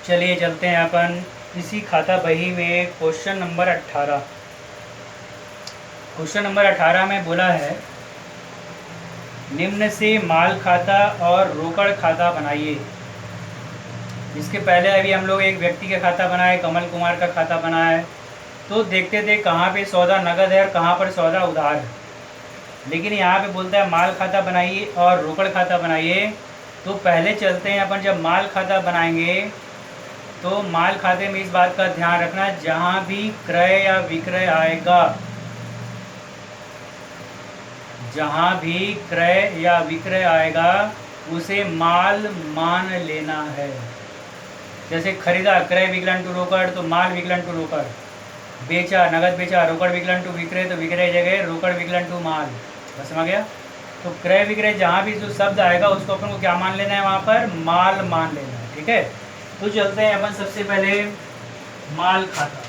चलिए चलते हैं अपन इसी खाता बही में क्वेश्चन नंबर 18। क्वेश्चन नंबर 18 में बोला है निम्न से माल खाता और रोकड़ खाता बनाइए। इसके पहले अभी हम लोग एक व्यक्ति का खाता बनाए, कमल कुमार का खाता बनाया है। तो देखते थे कहाँ पे सौदा नगद है और कहाँ पर सौदा उधार है। लेकिन यहाँ पे बोलता है माल खाता बनाइए और रोकड़ खाता बनाइए। तो पहले चलते हैं अपन, जब माल खाता बनाएंगे तो माल खाते में इस बात का ध्यान रखना, जहाँ भी क्रय या विक्रय आएगा, जहाँ भी क्रय या विक्रय आएगा उसे माल मान लेना है। जैसे खरीदा क्रय विकलन टू रोकड़ तो माल विकलन टू रोकड़, बेचा नगद बेचा रोकड़ विकलन टू विक्रय तो विक्रय जगह रोकड़ विकलन टू माल। बस समझ गया। तो क्रय विक्रय जहाँ भी जो शब्द आएगा उसको अपन को क्या मान लेना है, वहाँ पर माल मान लेना है। ठीक है, तो चलते हैं अपन सबसे पहले माल खाता।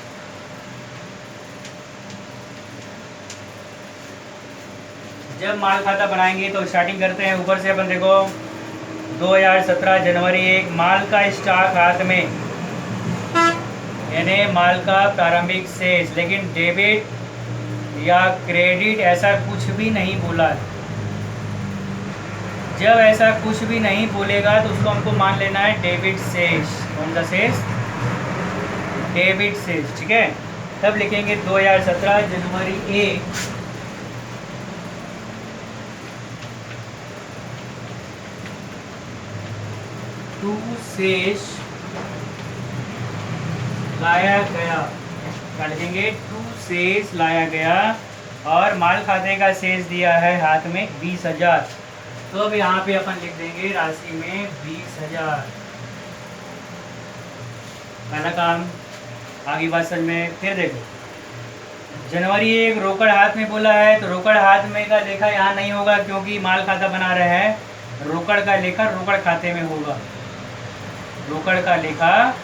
जब माल खाता बनाएंगे तो स्टार्टिंग करते हैं ऊपर से। अपन देखो 2017 जनवरी 1 माल का स्टॉक हाथ में, यानी माल का प्रारंभिक शेष। लेकिन डेबिट या क्रेडिट ऐसा कुछ भी नहीं बोला है। जब ऐसा कुछ भी नहीं बोलेगा तो उसको हमको मान लेना है डेबिट शेष। कौन सा शेष? डेबिट शेष। ठीक है, तब लिखेंगे 2017 जनवरी 1 टू शेष लाया गया। क्या लिखेंगे? टू शेष लाया गया और माल खाते का शेष दिया है हाथ में 20,000। तो अब यहाँ पे अपन लिख देंगे राशि में 20,000। पहला काम, आगे बात समझ में। फिर देखो जनवरी 1 रोकड़ हाथ में बोला है, तो रोकड़ हाथ में का लेखा यहाँ नहीं होगा क्योंकि माल खाता बना रहे हैं। रोकड़ का लेखा रोकड़ खाते में होगा, रोकड़ का लेखा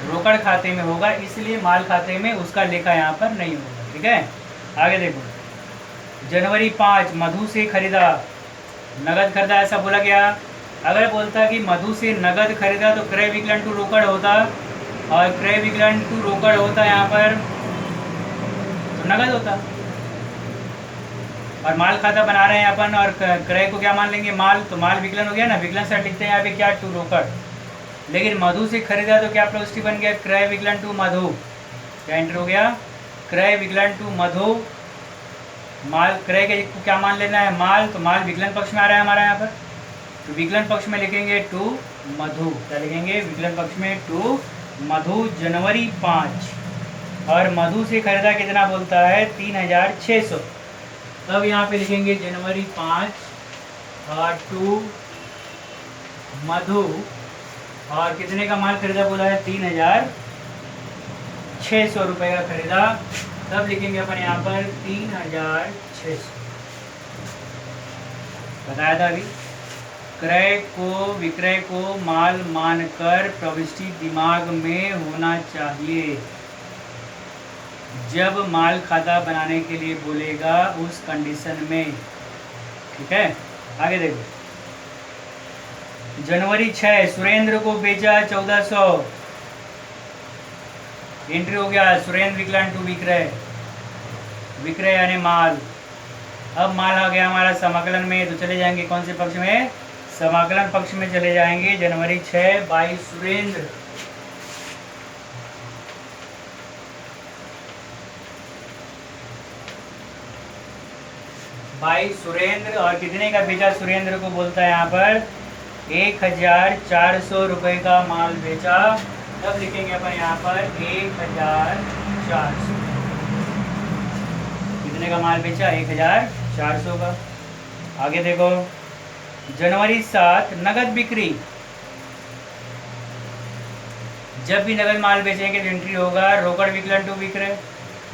रोकड़ खाते में होगा, इसलिए माल खाते में उसका लेखा यहाँ पर नहीं होगा। ठीक है, आगे देखो जनवरी 5 मधु से खरीदा, नगद खरीदा ऐसा बोला गया। अगर बोलता कि मधु से नगद खरीदा तो क्रय विकलन टू रोकड़ होता, और क्रय विकलन टू रोकड़ होता यहाँ पर तो नगद होता। और माल खाता बना रहे हैं अपन और क्रय को क्या मान लेंगे? माल। तो माल विकलन हो गया ना, विकलन साइड लिखते हैं यहाँ पे क्या? टू रोकड़। लेकिन मधु से खरीदा तो क्या प्रविष्टि बन गया? क्रय विकलन टू मधु। क्या एंटर हो गया? क्रय विकलन टू मधु। माल क्रय के क्या मान लेना है? माल। तो माल विकलन पक्ष में आ रहा है हमारा यहाँ पर, तो विकलन पक्ष में लिखेंगे टू मधु। क्या लिखेंगे? विकलन पक्ष में टू मधु जनवरी 5। और मधु से खरीदा कितना बोलता है? 3,600। तब यहाँ पे लिखेंगे जनवरी 5 और टू मधु। और कितने का माल खरीदा बोला है? 3,600 रुपये का खरीदा। तब लिखेंगे अपन यहाँ पर 3,600। बताया था अभी, क्रय को विक्रय को माल मानकर प्रविष्टि दिमाग में होना चाहिए। जब माल खाता बनाने के लिए बोलेगा उस कंडीशन में। ठीक है, आगे देखो जनवरी 6 सुरेंद्र को बेचा 1400। एंट्री हो गया सुरेंद्र विकलन टू विक्रय, विक्रय यानी माल। अब माल आ गया हमारा समाकलन में, तो चले जाएंगे कौन से पक्ष में? समाकलन पक्ष में चले जाएंगे। जनवरी 6 बाई सुरेंद्र। बाई सुरेंद्र। और कितने का बेचा सुरेंद्र को बोलता है यहाँ पर? 1,400 रुपये का माल बेचा। तब लिखेंगे अपन यहाँ पर 1,400। कितने का माल बेचा? 1,400 का। आगे देखो जनवरी 7 नगद बिक्री। जब भी नगद माल बेचेंगे तो एंट्री होगा रोकड़ विकलन टू विक्रय,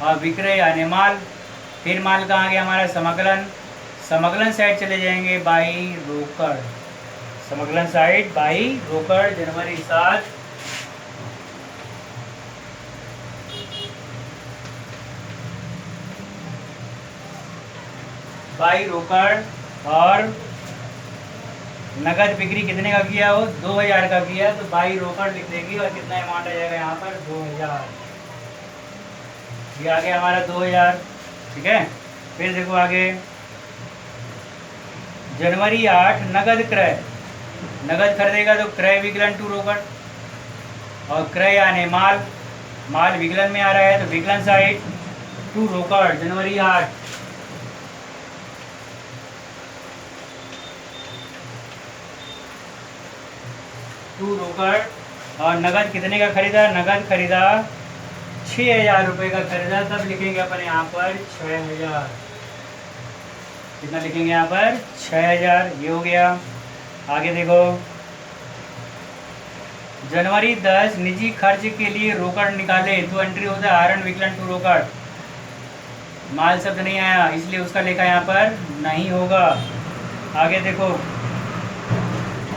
और विक्रय यानी माल। फिर माल कहाँ गया हमारा? समाकलन। समाकलन साइड चले जाएंगे बाई रोकड़, समाकलन साइड बाई रोकड़। जनवरी 7 बाई रोकड़। और नगद बिक्री कितने का किया? वो 2000 का किया, तो बाई रोकड़ लिख देंगे और कितना अमाउंट आ जाएगा यहाँ पर? 2000। ये आ गया हमारा 2000। ठीक है, फिर देखो आगे, जनवरी 8 नगद क्रय। नगद खरीदेगा तो क्रय विकलन टू रोकड़, और क्रय यानी माल, माल विकलन में आ रहा है तो विकलन साइड टू रोकड़। जनवरी 8 टू रोकड़। और नगद कितने का खरीदा? नगद खरीदा 6000 रुपये का खरीदा, तब लिखेंगे अपन यहाँ पर 6000। कितना लिखेंगे यहाँ पर? 6000। ये हो गया। आगे देखो, जनवरी 10 निजी खर्च के लिए रोकड़ निकाले, तो एंट्री होता है आहरण विकलन टू रोकड़। माल शब्द नहीं आया इसलिए उसका लेखा यहाँ पर नहीं होगा। आगे देखो,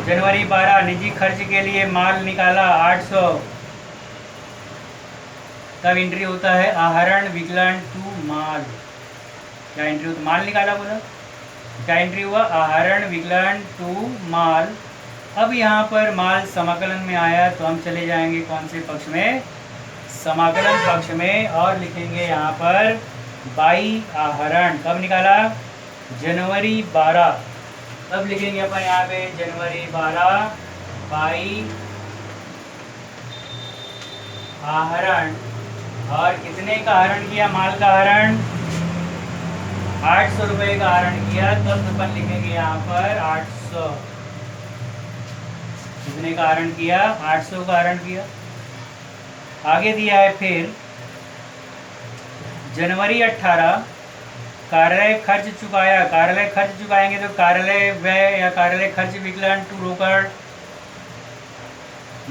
जनवरी 12 निजी खर्च के लिए माल निकाला 800, तब एंट्री होता है आहरण विकलन टू माल। क्या एंट्री होता? माल निकाला बोला, क्या एंट्री हुआ? आहरण विकलन टू माल। अब यहाँ पर माल समाकलन में आया तो हम चले जाएंगे कौन से पक्ष में? समाकलन पक्ष में, और लिखेंगे यहाँ पर बाई आहरण। कब निकाला? जनवरी 12। तब लिखेंगे अपन यहाँ पे जनवरी 12 बाई आहरण। और कितने का आहरण किया? माल का आहरण 800 रुपये का आहरण किया, तब अपन लिखेंगे यहाँ पर 800। कितने का आहरण किया? 800 का आहरण किया। आगे दिया है फिर जनवरी 18 कार्यालय खर्च चुकाया। कार्यालय खर्च चुकाएंगे तो कार्यालय व्यय या कार्यालय खर्च विकलन टू रोकड़।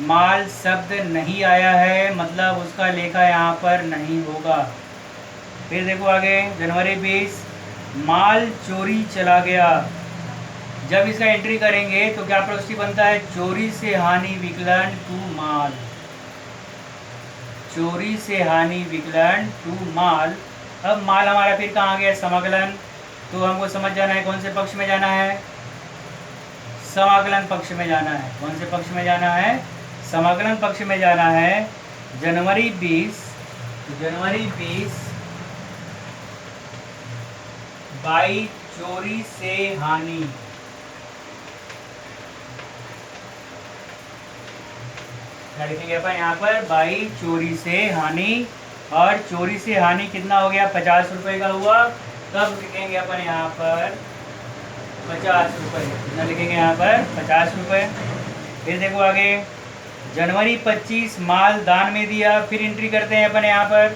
माल शब्द नहीं आया है, मतलब उसका लेखा यहाँ पर नहीं होगा। फिर देखो आगे, जनवरी 20 माल चोरी चला गया। जब इसका एंट्री करेंगे तो क्या प्रविष्टि बनता है? चोरी से हानि विकलन टू माल। चोरी से हानि विकलन टू माल। अब माल हमारा फिर कहाँ गया? समाकलन। तो हमको समझ जाना है कौन से पक्ष में जाना है? समाकलन पक्ष में जाना है। कौन से पक्ष में जाना है? समाकलन पक्ष में जाना है। जनवरी 20 जनवरी 20 बाई चोरी से हानि। क्या लिखेंगे अपन यहाँ पर? बाई चोरी से हानि। और चोरी से हानि कितना हो गया? 50 रुपये का हुआ, तब लिखेंगे अपन यहाँ पर 50 रुपये। कितना लिखेंगे यहाँ पर? 50 रुपये। फिर देखो आगे, जनवरी 25 माल दान में दिया। फिर एंट्री करते हैं अपन यहाँ पर,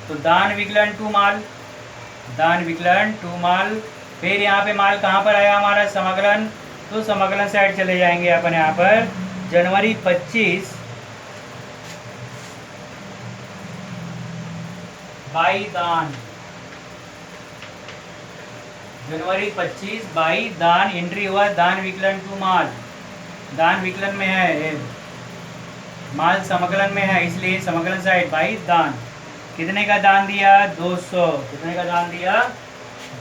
तो दान विकलन टू माल। दान विकलन टू माल। फिर यहाँ पे माल कहाँ पर आया हमारा? समाकलन। तो समाकलन साइड चले जाएंगे अपन यहाँ पर। जनवरी 25 बाई दान। जनवरी 25 बाई दान, एंट्री हुआ दान विकलन टू माल। दान विकलन में है, माल समाकलन में है, इसलिए समाकलन साइड बाई दान। कितने का दान दिया? 200। कितने का दान दिया?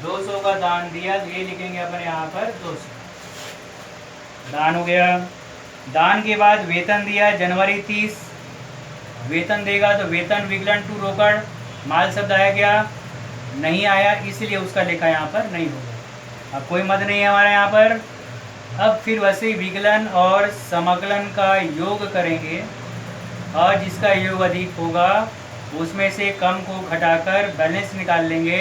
200 का दान दिया, तो ये लिखेंगे अपन यहाँ पर 200। दान हो गया। दान के बाद वेतन दिया जनवरी 30। वेतन देगा तो वेतन विकलन टू रोकड़। माल शब्द आया क्या? नहीं आया, इसलिए उसका लेखा यहाँ पर नहीं होगा। अब कोई मत नहीं है हमारे यहाँ पर। अब फिर वैसे विकलन और समाकलन का योग करेंगे, और जिसका योग अधिक होगा उसमें से कम को घटाकर बैलेंस निकाल लेंगे,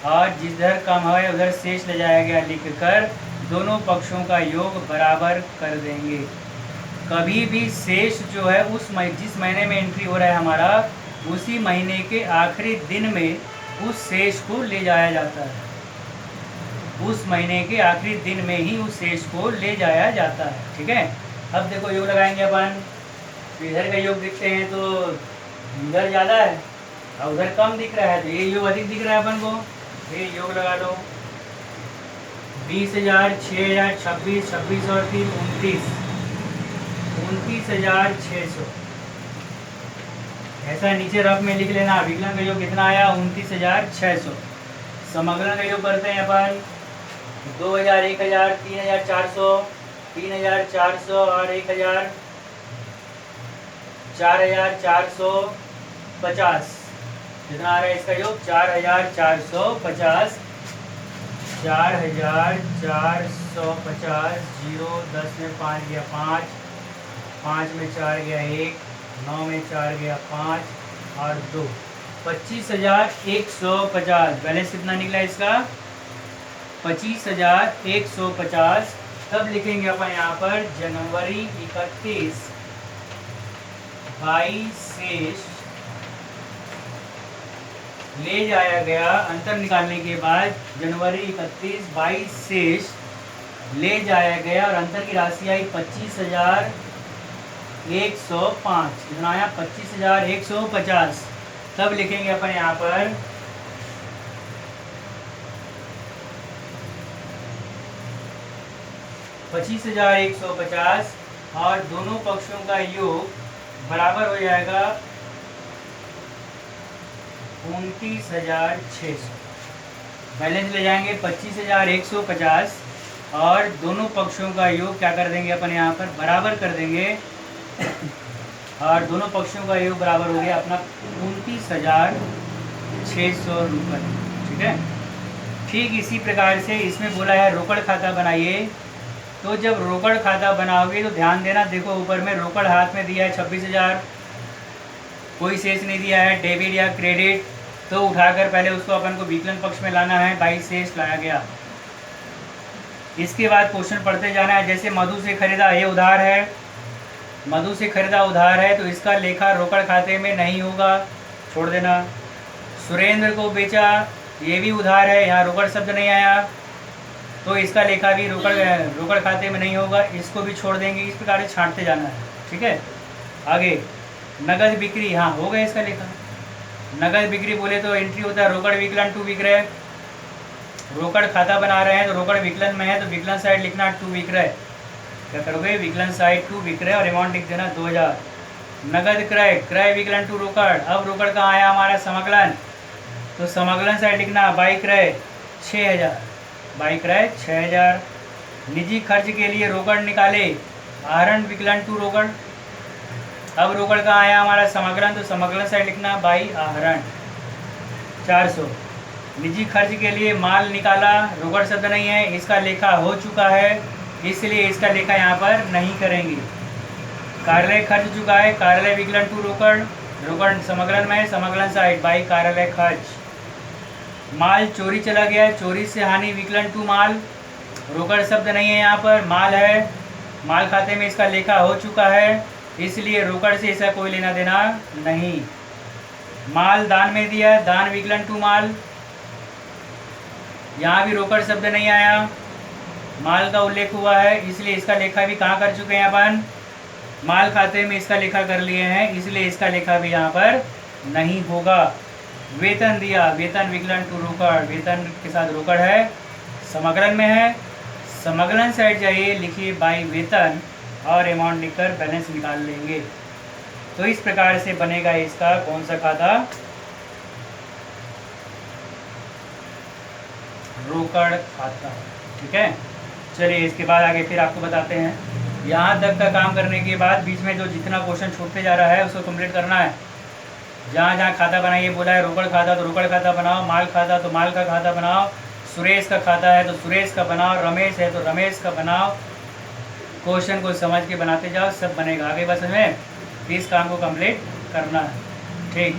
और जिधर कम है उधर शेष ले जाया गया लिखकर दोनों पक्षों का योग बराबर कर देंगे। कभी भी शेष जो है उस जिस महीने में एंट्री हो रहा है हमारा, उसी महीने के आखिरी दिन में उस शेष को ले जाया जाता है। उस महीने के आखिरी दिन में ही उस शेष को ले जाया जाता है। ठीक है, अब देखो योग लगाएंगे अपन। इधर का योग दिखते हैं तो इधर ज़्यादा है और उधर कम दिख रहा है, तो ये योग अधिक दिख रहा है अपन को। ये योग लगा लो। 20,000, 6,000, 26, 26 और 3 29, 29,600। ऐसा नीचे रफ में लिख लेना। विकलन का योग कितना आया? 29,600। समाकलन का योग करते हैं अपन। 2,000, 1,000, 3,400, 3,400 और 1,000, 4,450। कितना आ रहा है इसका योग? 4,450। 4,450। 0 10 में 5 गया 5, 5 में 4 गया 1, 9 में 4 गया 5 और 2, 25,150। बैलेंस कितना निकला इसका? 25,150। तब लिखेंगे अपन यहाँ पर जनवरी 31 22 शेष ले जाया गया। अंतर निकालने के बाद जनवरी 31 22 शेष ले जाया गया और अंतर की राशि आई 25,105। कितना आया? 25,150। तब लिखेंगे अपन यहाँ पर 25,150 और दोनों पक्षों का योग बराबर हो जाएगा 29,600। बैलेंस ले जाएंगे 25,150 और दोनों पक्षों का योग क्या कर देंगे अपन यहाँ पर? बराबर कर देंगे और दोनों पक्षों का योग बराबर हो गया अपना 29,600 रुपये। ठीक है। ठीक इसी प्रकार से इसमें बोला है रोकड़ खाता बनाइए। तो जब रोकड़ खाता बनाओगे तो ध्यान देना, देखो ऊपर में रोकड़ हाथ में दिया है 26,000, कोई शेष नहीं दिया है डेबिट या क्रेडिट, तो उठाकर पहले उसको अपन को विकलन पक्ष में लाना है। 22 शेष लाया गया। इसके बाद क्वेश्चन पढ़ते जाना है। जैसे मधु से खरीदा, ये उधार है, मधु से खरीदा उधार है तो इसका लेखा रोकड़ खाते में नहीं होगा, छोड़ देना। सुरेंद्र को बेचा, ये भी उधार है, यहाँ रोकड़ शब्द नहीं आया तो इसका लेखा भी रोकड़ खाते में नहीं होगा, इसको भी छोड़ देंगे। इस प्रकार से छांटते जाना है। ठीक है। आगे नगद बिक्री, हाँ हो गया इसका लेखा। नगद बिक्री बोले तो एंट्री होता है रोकड़ विकलन टू विक्रय। रोकड़ खाता बना रहे हैं तो रोकड़ विकलन में है तो विकलन साइड लिखना टू विक्रय। क्या करोगे? विकलन साइड टू विक्रय और अमाउंट लिख देना 2,000। नगद क्रय, क्रय विकलन टू रोकड़। अब रोकड़ कहाँ आया हमारा? समकलन, तो समकलन साइड लिखना बाई क्रय 6,000। बाई क्रय 6,000। निजी खर्च के लिए रोकड़ निकाले, आहरण विकलन टू रोकड़। अब रोकड़ कहाँ आया हमारा? समकलन, तो समकलन साइड लिखना बाई आहरण 400। निजी खर्च के लिए माल निकाला, रोकड़ शब्द नहीं है, इसका लेखा हो चुका है इसलिए इसका लेखा यहाँ पर नहीं करेंगे। कार्यालय खर्च चुका है, कार्यालय विकलन टू रोकड़। रोकड़ समकलन में है, समकलन साइड बाई कार्यालय खर्च। माल चोरी चला गया, चोरी से हानि विकलन टू माल। रोकड़ शब्द नहीं है यहाँ पर, माल है, माल खाते में इसका लेखा हो चुका है इसलिए रोकड़ से इसका कोई लेना देना नहीं। माल दान में दिया है, दान विकलन टू माल, यहाँ भी रोकड़ शब्द नहीं आया, माल का उल्लेख हुआ है इसलिए इसका लेखा भी कहाँ कर चुके हैं अपन? माल खाते में इसका लेखा कर लिए हैं इसलिए इसका लेखा भी यहाँ पर नहीं होगा। वेतन दिया, वेतन विकलन टू रोकड़, वेतन के साथ रोकड़ है, समकलन में है, समकलन साइड जाइए, लिखिए बाई वेतन और अमाउंट लिखकर बैलेंस निकाल लेंगे। तो इस प्रकार से बनेगा इसका कौन सा खाता? रोकड़ खाता। ठीक है। चलिए इसके बाद आगे फिर आपको बताते हैं। यहाँ तक का काम करने के बाद बीच में जो जितना क्वेश्चन छूटते जा रहा है उसको कंप्लीट करना है। जहाँ जहाँ खाता बनाइए बोला है, रोकड़ खाता तो रोकड़ खाता बनाओ, माल खाता तो माल का खाता बनाओ, सुरेश का खाता है तो सुरेश का बनाओ, रमेश है तो रमेश का बनाओ। क्वेश्चन को समझ के बनाते जाओ, सब बनेगा। आगे बस हमें इस काम को कंप्लीट करना है। ठीक।